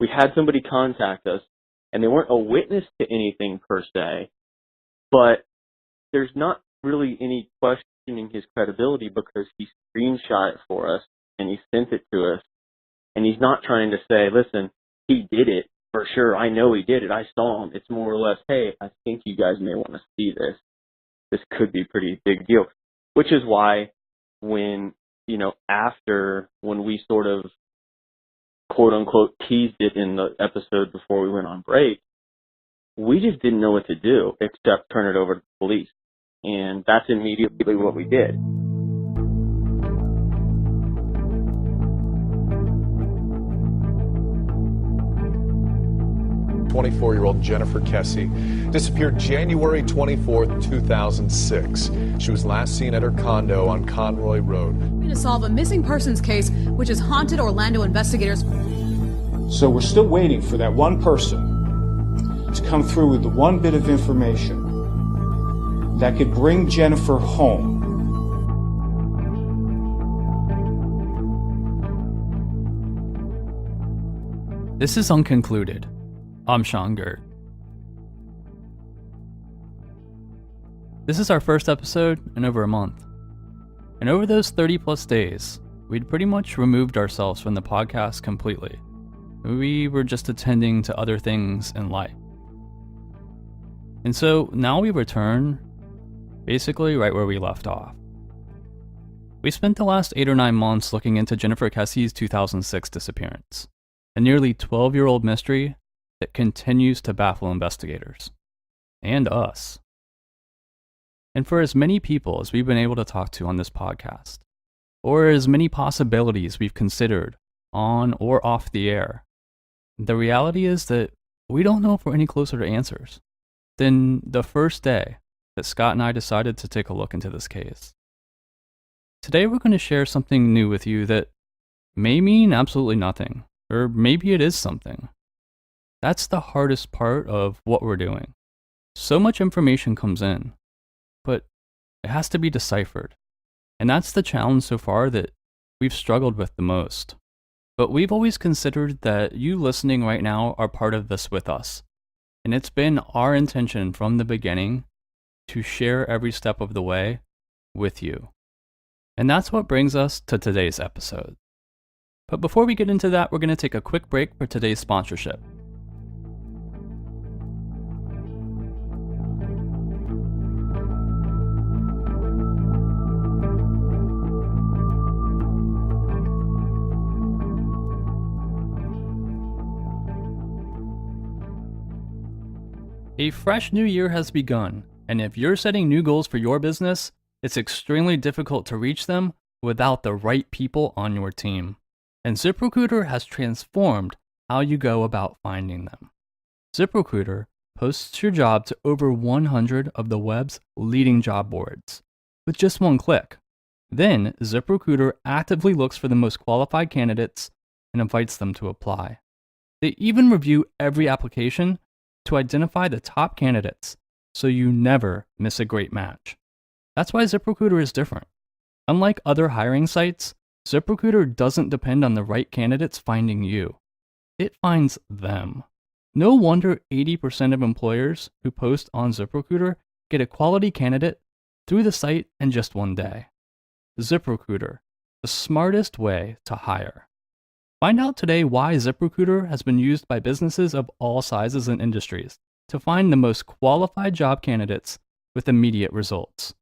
we had somebody contact us, and they weren't a witness to anything per se, but there's not really any questioning his credibility because he screenshot it for us and he sent it to us, and he's not trying to say, listen, he did it for sure. I know he did it. I saw him. It's more or less, hey, I think you guys may want to see this. This could be a pretty big deal, which is why when we sort of quote unquote teased it in the episode before we went on break, we just didn't know what to do except turn it over to the police. And that's immediately what we did. "24-year-old Jennifer Kesse disappeared January 24th, 2006. She was last seen at her condo on Conroy Road. To solve a missing persons case, which has haunted Orlando investigators. So we're still waiting for that one person to come through with the one bit of information that could bring Jennifer home. This is Unconcluded. I'm Sean Gert. This is our first episode in over a month. And over those 30 plus days, we'd pretty much removed ourselves from the podcast completely. We were just attending to other things in life. And so now we return basically right where we left off. We spent the last 8 or 9 months looking into Jennifer Kesse's 2006 disappearance, a nearly 12-year-old mystery that continues to baffle investigators. And us. And for as many people as we've been able to talk to on this podcast, or as many possibilities we've considered on or off the air, the reality is that we don't know if we're any closer to answers than the first day that Scott and I decided to take a look into this case. Today we're going to share something new with you that may mean absolutely nothing, or maybe it is something. That's the hardest part of what we're doing. So much information comes in, but it has to be deciphered. And that's the challenge so far that we've struggled with the most. But we've always considered that you listening right now are part of this with us. And it's been our intention from the beginning to share every step of the way with you. And that's what brings us to today's episode. But before we get into that, we're going to take a quick break for today's sponsorship. A fresh new year has begun, and if you're setting new goals for your business, it's extremely difficult to reach them without the right people on your team. And ZipRecruiter has transformed how you go about finding them. ZipRecruiter posts your job to over 100 of the web's leading job boards with just one click. Then, ZipRecruiter actively looks for the most qualified candidates and invites them to apply. They even review every application to identify the top candidates so you never miss a great match. That's why ZipRecruiter is different. Unlike other hiring sites, ZipRecruiter doesn't depend on the right candidates finding you. It finds them. No wonder 80% of employers who post on ZipRecruiter get a quality candidate through the site in just one day. ZipRecruiter, the smartest way to hire. Find out today why ZipRecruiter has been used by businesses of all sizes and industries to find the most qualified job candidates with immediate results.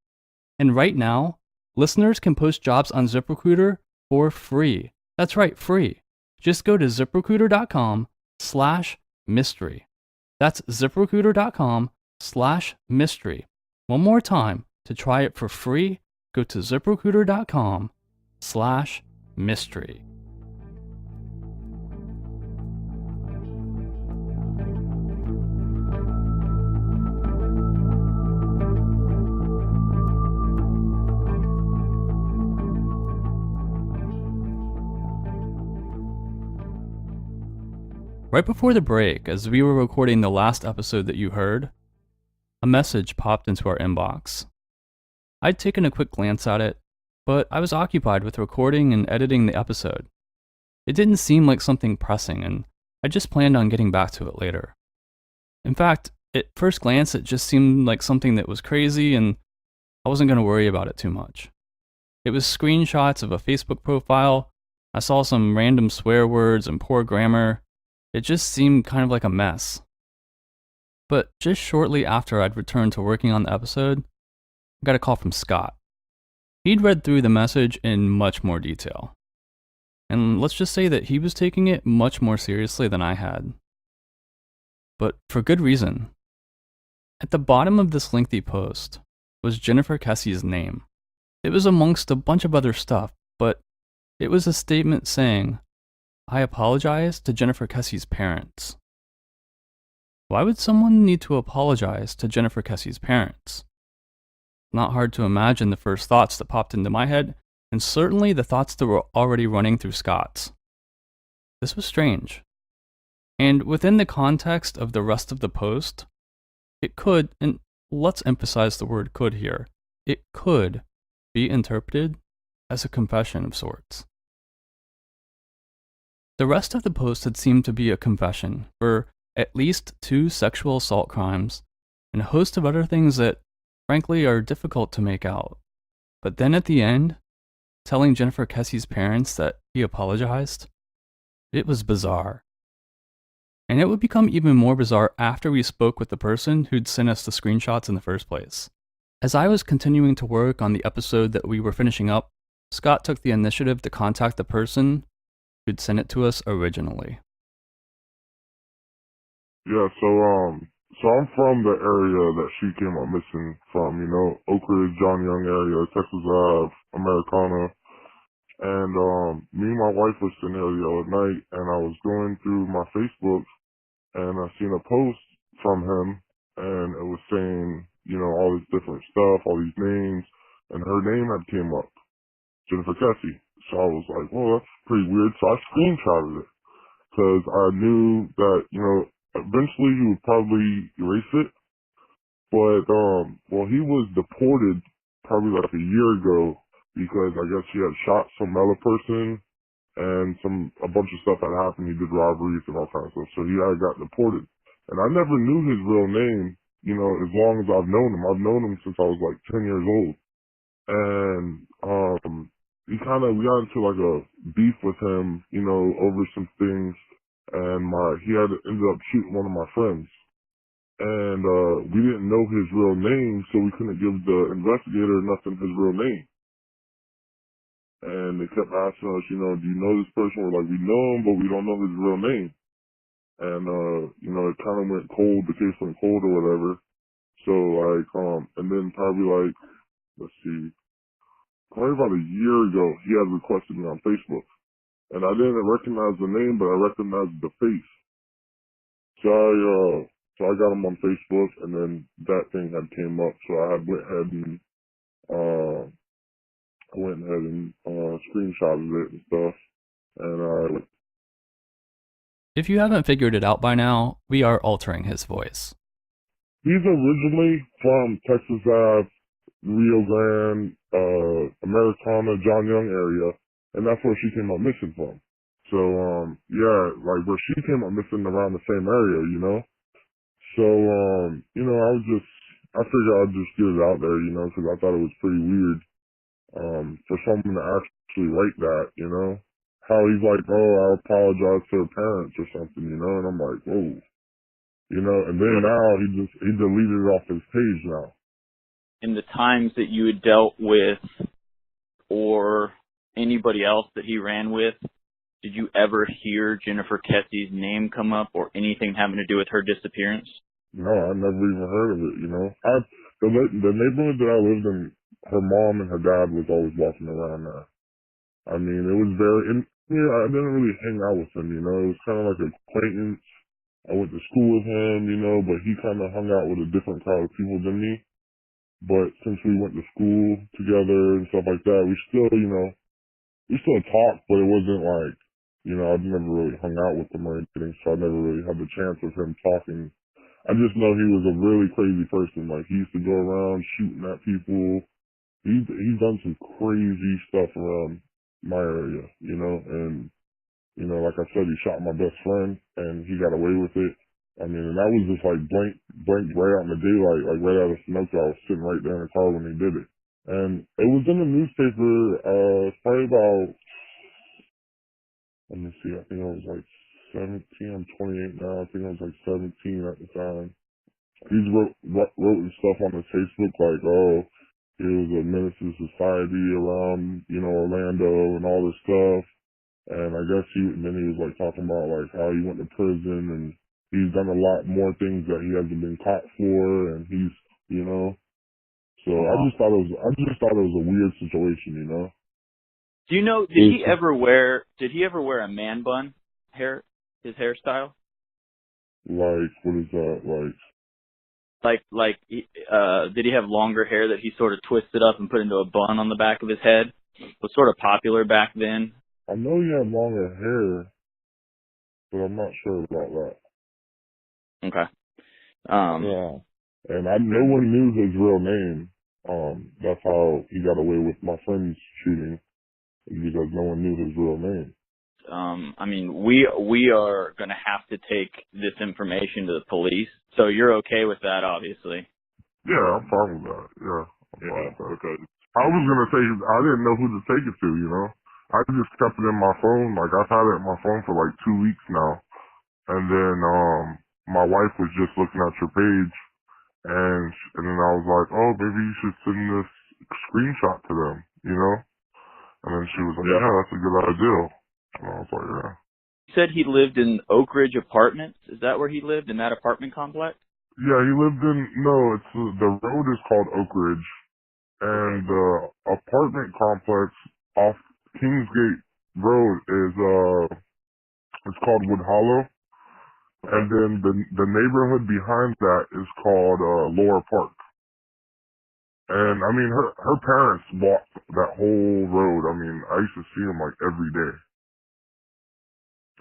And right now, listeners can post jobs on ZipRecruiter for free. That's right, free. Just go to ZipRecruiter.com/mystery. That's ZipRecruiter.com/mystery. One more time, to try it for free, go to ZipRecruiter.com/mystery. Right before the break, as we were recording the last episode that you heard, a message popped into our inbox. I'd taken a quick glance at it, but I was occupied with recording and editing the episode. It didn't seem like something pressing, and I just planned on getting back to it later. In fact, at first glance, it just seemed like something that was crazy and I wasn't going to worry about it too much. It was screenshots of a Facebook profile. I saw some random swear words and poor grammar. It just seemed kind of like a mess. But just shortly after I'd returned to working on the episode, I got a call from Scott. He'd read through the message in much more detail. And let's just say that he was taking it much more seriously than I had. But for good reason. At the bottom of this lengthy post was Jennifer Kesse's name. It was amongst a bunch of other stuff, but it was a statement saying, "I apologize to Jennifer Kesse's parents." Why would someone need to apologize to Jennifer Kesse's parents? Not hard to imagine the first thoughts that popped into my head, and certainly the thoughts that were already running through Scott's. This was strange. And within the context of the rest of the post, it could, and let's emphasize the word could here, it could be interpreted as a confession of sorts. The rest of the post had seemed to be a confession for at least 2 sexual assault crimes and a host of other things that, frankly, are difficult to make out. But then at the end, telling Jennifer Kesse's parents that he apologized, it was bizarre. And it would become even more bizarre after we spoke with the person who'd sent us the screenshots in the first place. As I was continuing to work on the episode that we were finishing up, Scott took the initiative to contact the person who'd sent it to us originally. Yeah, so I'm from the area that she came up missing from, Oak Ridge, John Young area, Texas Ave, Americana. And me and my wife was sitting there the other night, and I was going through my Facebook, and I seen a post from him, and it was saying, all this different stuff, all these names, and her name had came up, Jennifer Kesse. So I was like, well, that's pretty weird. So I screenshotted it, because I knew that, eventually he would probably erase it. But, he was deported probably like a year ago, because I guess he had shot some other person, and a bunch of stuff had happened. He did robberies and all kinds of stuff. So he had got deported. And I never knew his real name, as long as I've known him. I've known him since I was like 10 years old. And, we got into like a beef with him, over some things. And he had ended up shooting one of my friends. And, we didn't know his real name, so we couldn't give the investigator nothing his real name. And they kept asking us, do you know this person? We're like, we know him, but we don't know his real name. And, it kind of went cold, the case went cold or whatever. So, and then probably probably about a year ago, he had requested me on Facebook. And I didn't recognize the name, but I recognized the face. So I got him on Facebook, and then that thing had came up. So I went ahead and screenshotted it and stuff. And If you haven't figured it out by now, we are altering his voice. He's originally from Texas Ave, Rio Grande, Americana, John Young area, and that's where she came up missing from. So, where she came up missing around the same area, So, I figured I'd just get it out there, because I thought it was pretty weird, for someone to actually write that, How he's like, oh, I apologize to her parents or something, and I'm like, whoa. And then now he deleted it off his page now. In the times that you had dealt with or anybody else that he ran with, did you ever hear Jennifer Kesse's name come up or anything having to do with her disappearance? No, I never even heard of it, The neighborhood that I lived in, her mom and her dad was always walking around there. I mean, it was I didn't really hang out with him, It was kind of like an acquaintance. I went to school with him, but he kind of hung out with a different crowd of people than me. But since we went to school together and stuff like that, we still talked, but it wasn't like, I've never really hung out with him or anything, so I never really had the chance of him talking. I just know he was a really crazy person. Like, he used to go around shooting at people. He's done some crazy stuff around my area, and You know, like I said, he shot my best friend, and he got away with it. I mean, and that was just like blank right out in the daylight, like right out of smoke. I was sitting right there in the car when he did it. And it was in the newspaper, probably about, let me see, I think I was like 17, I'm 28 now, I think I was like 17 at the time. He wrote his stuff on his Facebook like, oh, he was a menace to society around, you know, Orlando and all this stuff. And I guess then he was like talking about like how he went to prison and he's done a lot more things that he hasn't been caught for, and he's, you know. So I just thought it was a weird situation, you know. Do you know? Did he ever wear a man bun his hairstyle? Like, what is that Like, did he have longer hair that he sort of twisted up and put into a bun on the back of his head? It was sort of popular back then. I know he had longer hair, but I'm not sure about that. Okay. Yeah. And no one knew his real name. That's how he got away with my friend's shooting, because no one knew his real name. I mean, we are going to have to take this information to the police. So you're okay with that, obviously. Yeah, I'm fine with that. Yeah, I'm fine with that. Okay. I was going to say, I didn't know who to take it to, you know. I just kept it in my phone. Like, I've had it in my phone for like 2 weeks now. And then, my wife was just looking at your page, and then I was like, oh, maybe you should send this screenshot to them, you know? And then she was like, yeah, that's a good idea. And I was like, yeah. You said he lived in Oak Ridge Apartments. Is that where he lived, in that apartment complex? Yeah, he lived the road is called Oak Ridge, and the apartment complex off Kingsgate Road is, it's called Wood Hollow. And then the neighborhood behind that is called Lower Park. And I mean, her parents walked that whole road. I mean, I used to see them like every day.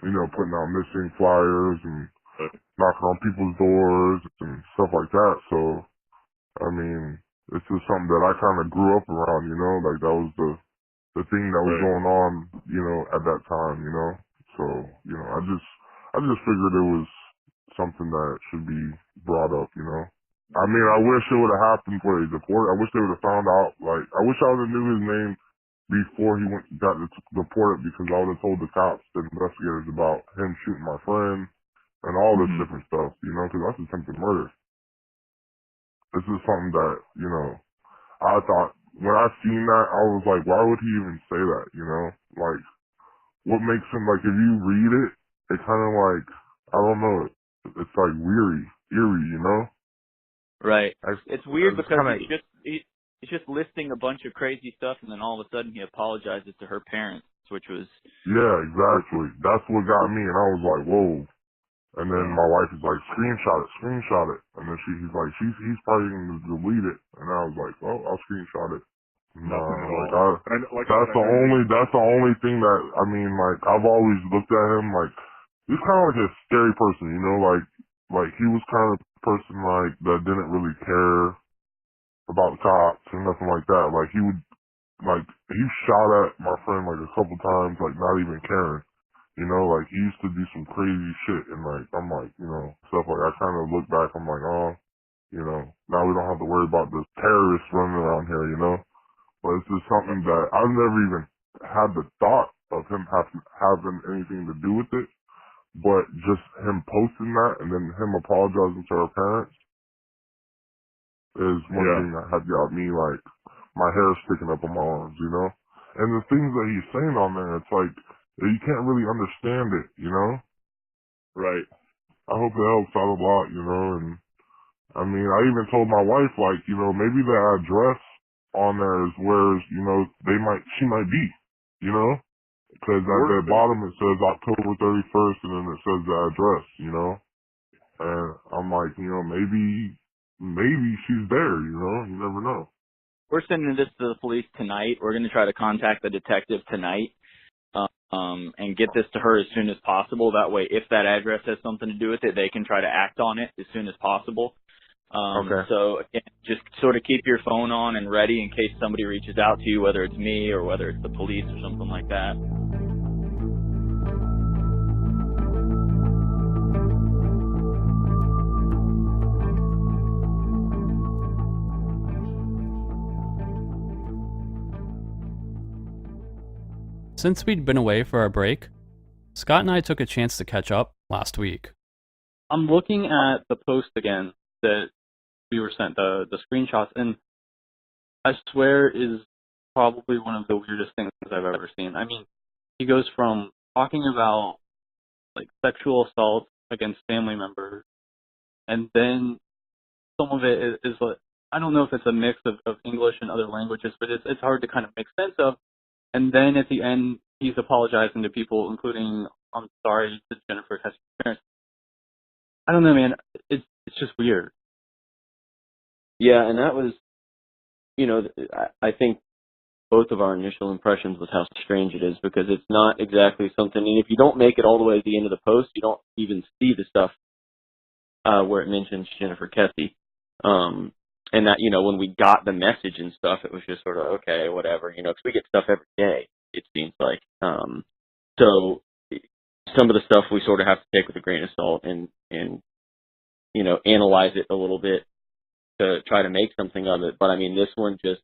You know, putting out missing flyers and knocking on people's doors and stuff like that. So, I mean, this is something that I kind of grew up around, you know, like that was the thing that was going on, you know, at that time, you know. So, you know, I just figured it was something that should be brought up, you know. I mean, I wish it would have happened for a deport. I wish they would have found out, like, I wish I would have knew his name before he got deported, because I would have told the cops, the investigators, about him shooting my friend and all this different stuff, you know, because that's attempted murder. This is something that, you know, I thought, when I seen that, I was like, why would he even say that, you know? Like, what makes him, like, if you read it, it kind of like, I don't know, it's like eerie, you know? Right. It's weird because he's just listing a bunch of crazy stuff, and then all of a sudden he apologizes to her parents, which was... Yeah, exactly. That's what got me, and I was like, whoa. And then my wife is like, screenshot it. And then he's like, he's probably going to delete it. And I was like, oh, I'll screenshot it. That's the only thing that, I mean, like, I've always looked at him like, he's kind of like a scary person, you know, like he was kind of a person like that didn't really care about cops and nothing like that. Like he shot at my friend like a couple times, like not even caring. You know, like he used to do some crazy shit, and like I'm like, you know, stuff like I kind of look back, I'm like, oh, you know, now we don't have to worry about this terrorist running around here, you know. But it's just something that I've never even had the thought of him having anything to do with it. But just him posting that and then him apologizing to her parents is one thing that had got me like my hair sticking up on my arms, you know. And the things that he's saying on there, it's like you can't really understand it, you know. Right. I hope it helps out a lot, you know. And I mean, I even told my wife, like, you know, maybe the address on there is where, you know, she might be, you know. Because at the bottom it says October 31st, and then it says the address, you know. And I'm like, you know, maybe she's there, you know. You never know. We're sending this to the police tonight. We're going to try to contact the detective tonight and get this to her as soon as possible. That way, if that address has something to do with it, they can try to act on it as soon as possible. Okay. So again, just sort of keep your phone on and ready in case somebody reaches out to you, whether it's me or whether it's the police or something like that. Since we'd been away for our break, Scott and I took a chance to catch up last week. I'm looking at the post again that we were sent, the screenshots, and I swear is probably one of the weirdest things I've ever seen. I mean, he goes from talking about like sexual assault against family members, and then some of it is like, I don't know if it's a mix of English and other languages, but it's hard to kind of make sense of. And then at the end, he's apologizing to people, including, I'm sorry, to Jennifer Kesse's parents. I don't know, man. It's just weird. Yeah, and that was, I think both of our initial impressions was how strange it is, because it's not exactly something, and if you don't make it all the way to the end of the post, you don't even see the stuff where it mentions Jennifer Kesse. And that, when we got the message and stuff, it was just sort of, okay, whatever, because we get stuff every day, it seems like. So some of the stuff we sort of have to take with a grain of salt and analyze it a little bit to try to make something of it. But I mean, this one just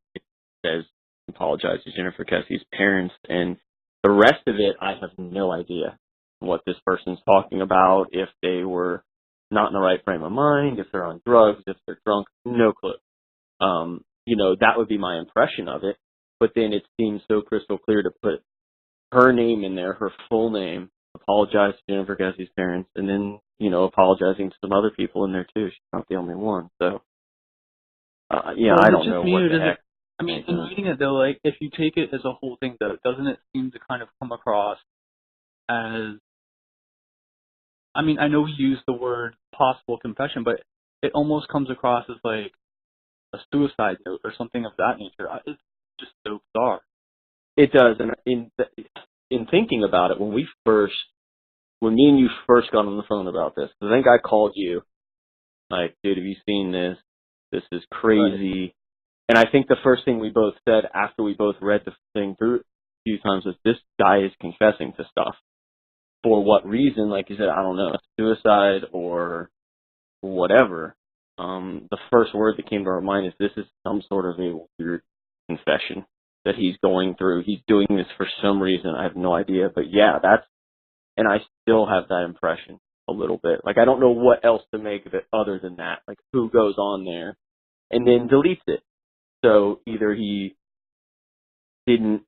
says, apologize to Jennifer Kesse's parents, and the rest of it, I have no idea what this person's talking about, if they were not in the right frame of mind, if they're on drugs, if they're drunk, no clue. That would be my impression of it. But then it seems so crystal clear to put her name in there, her full name, apologize to Jennifer Kesse's parents, and then, apologizing to some other people in there too. She's not the only one. So, well, I don't know what the heck. I mean, in reading it though, like, if you take it as a whole thing though, doesn't it seem to kind of come across as, I mean, I know we use the word possible confession, but it almost comes across as like a suicide note or something of that nature. It's just so bizarre. It does, and in thinking about it, when me and you first got on the phone about this, I think I called you, like, dude, have you seen this? This is crazy. Right. And I think the first thing we both said after we both read the thing through a few times was, this guy is confessing to stuff. For what reason? Like you said, I don't know, suicide or whatever. The first word that came to our mind is, this is some sort of a weird confession that he's going through. He's doing this for some reason. I have no idea. But yeah, and I still have that impression a little bit. Like, I don't know what else to make of it other than that. Like, who goes on there and then deletes it? So either he didn't,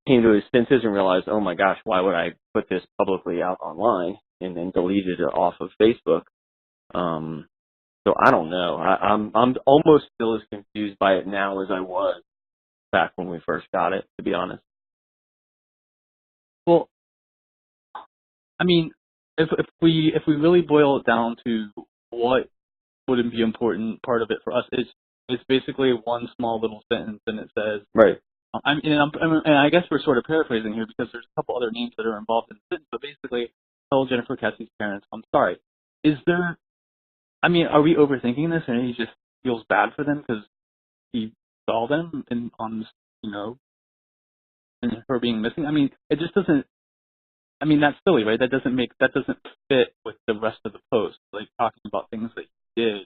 came to his senses and realized, oh my gosh, why would I put this publicly out online, and then deleted it off of Facebook. So I don't know. I'm almost still as confused by it now as I was back when we first got it, to be honest. Well, I mean, if we really boil it down to what would be important part of it for us, it's basically one small little sentence, and it says, right. And I guess we're sort of paraphrasing here because there's a couple other names that are involved in the sentence, but basically, tell Jennifer Kesse's parents, I'm sorry. Are we overthinking this, and he just feels bad for them because he saw them and her being missing? I mean, it just doesn't. I mean, that's silly, right? That doesn't fit with the rest of the post, like talking about things that he did.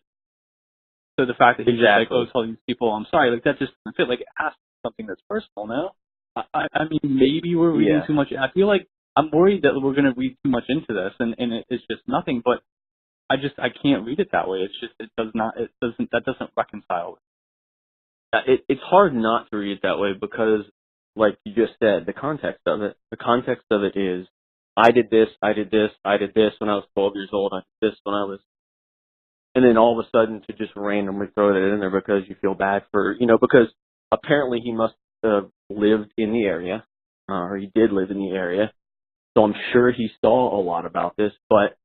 So the fact that he's like, oh, tell these people I'm sorry, like, that just doesn't fit. Like, it has to be something that's personal, no? I mean, maybe we're reading too much. I feel like I'm worried that we're going to read too much into this, and it's just nothing. But I can't read it that way. It's just, that doesn't reconcile. It's hard not to read it that way because, like you just said, the context of it is, I did this when I was 12 years old, I did this when I was, and then all of a sudden to just randomly throw that in there because you feel bad for, because apparently he must have lived in the area, or he did live in the area, so I'm sure he saw a lot about this, but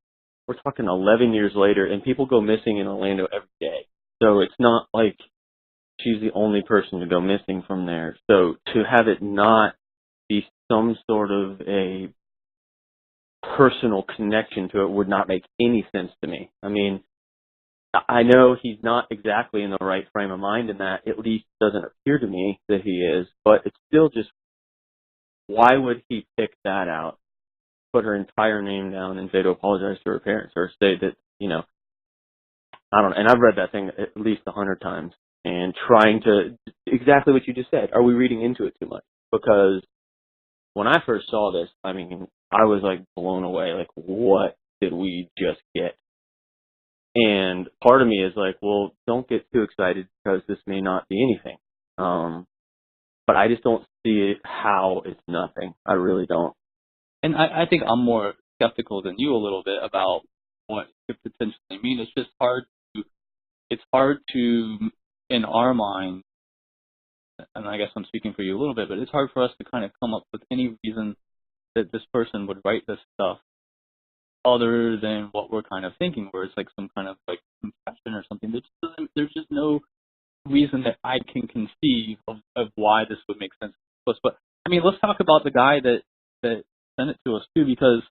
we're talking 11 years later, and people go missing in Orlando every day. So it's not like she's the only person to go missing from there. So to have it not be some sort of a personal connection to it would not make any sense to me. I mean, I know he's not exactly in the right frame of mind, and that at least doesn't appear to me that he is, but it's still just, why would he pick that out? Put her entire name down and say to apologize to her parents, or say that, I don't know. And I've read that thing at least 100 times, and trying to, exactly what you just said, are we reading into it too much? Because when I first saw this, I mean, I was like blown away. Like, what did we just get? And part of me is like, well, don't get too excited because this may not be anything. But I just don't see how it's nothing. I really don't. And I think I'm more skeptical than you a little bit about what it could potentially mean. It's just hard to, in our mind, and I guess I'm speaking for you a little bit, but it's hard for us to kind of come up with any reason that this person would write this stuff other than what we're kind of thinking, where it's like some kind of like confession or something. There's just no reason that I can conceive of why this would make sense to us. But I mean, let's talk about the guy that sent it to us too, because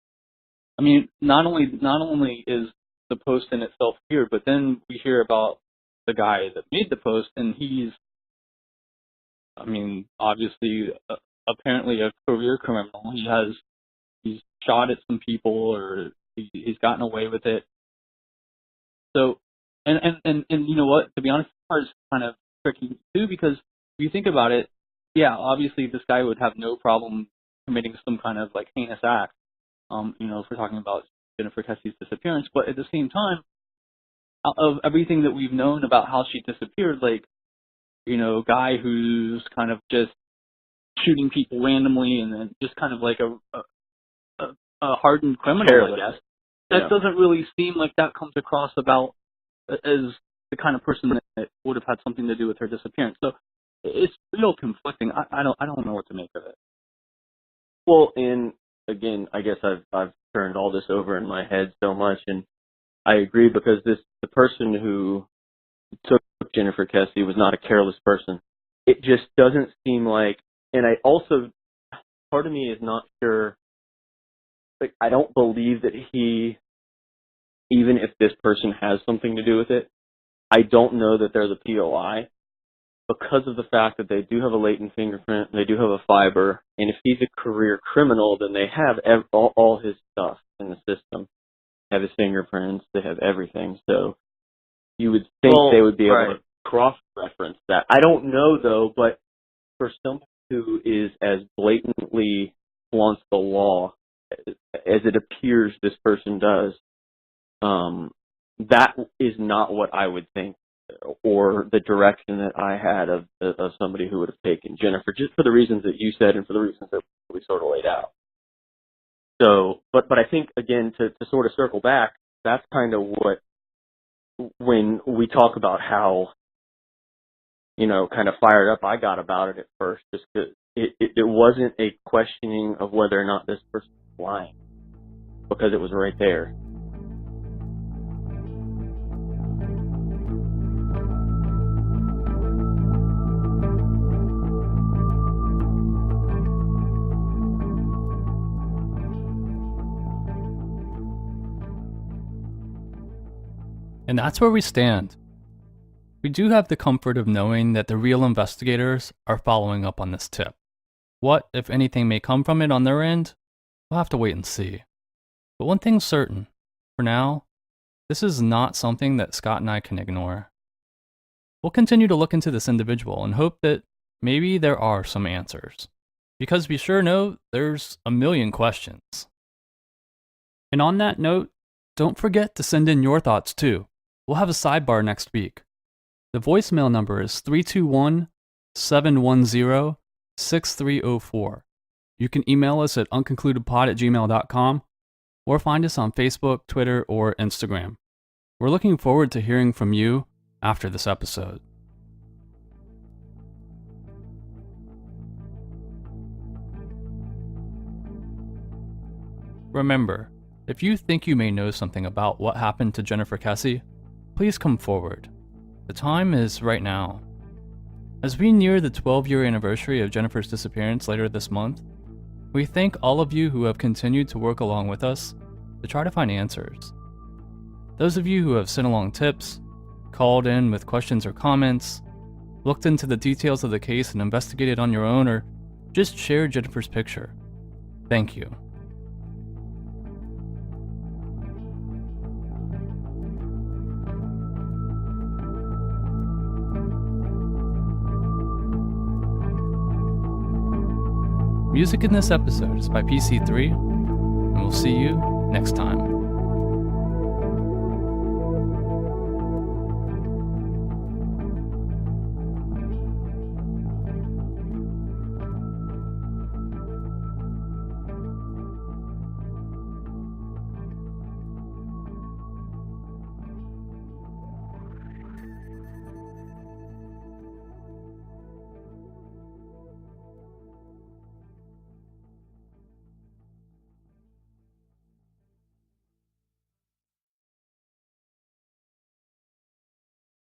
I mean, not only is the post in itself weird, but then we hear about the guy that made the post, and he's, I mean, obviously, apparently a career criminal. He's shot at some people, or he's gotten away with it. So, and you know what? To be honest, it's kind of tricky too, because if you think about it, yeah, obviously this guy would have no problem committing some kind of like heinous act. You know, if we're talking about Jennifer Kesse's disappearance, but at the same time, of everything that we've known about how she disappeared, like, you know, guy who's kind of just shooting people randomly and then just kind of like a hardened criminal, I guess. That doesn't really seem like that comes across about as the kind of person that would have had something to do with her disappearance. So it's real conflicting. I don't know what to make of it. Well, and again, I guess I've turned all this over in my head so much, and I agree, because the person who took Jennifer Kesse was not a careless person. It just doesn't seem like, and I also, part of me is not sure, like, I don't believe that he, even if this person has something to do with it, I don't know that they're the POI, because of the fact that they do have a latent fingerprint, they do have a fiber, and if he's a career criminal, then they have all his stuff in the system. They have his fingerprints, they have everything. So you would think they would be able to cross-reference that. I don't know, though, but for someone who is as blatantly flaunts the law as it appears this person does, that is not what I would think, or the direction that I had of somebody who would have taken Jennifer, just for the reasons that you said and for the reasons that we sort of laid out. So, but I think, again, to sort of circle back, that's kind of what, when we talk about how, you know, kind of fired up I got about it at first, just because it wasn't a questioning of whether or not this person was lying, because it was right there. And that's where we stand. We do have the comfort of knowing that the real investigators are following up on this tip. What, if anything, may come from it on their end, we'll have to wait and see. But one thing's certain, for now, this is not something that Scott and I can ignore. We'll continue to look into this individual and hope that maybe there are some answers, because we sure know there's a million questions. And on that note, don't forget to send in your thoughts too. We'll have a sidebar next week. The voicemail number is 321-710-6304. You can email us at unconcludedpod@gmail.com or find us on Facebook, Twitter, or Instagram. We're looking forward to hearing from you after this episode. Remember, if you think you may know something about what happened to Jennifer Kesse, please come forward. The time is right now. As we near the 12-year anniversary of Jennifer's disappearance later this month, we thank all of you who have continued to work along with us to try to find answers. Those of you who have sent along tips, called in with questions or comments, looked into the details of the case and investigated on your own, or just shared Jennifer's picture, thank you. Music in this episode is by PC3, and we'll see you next time.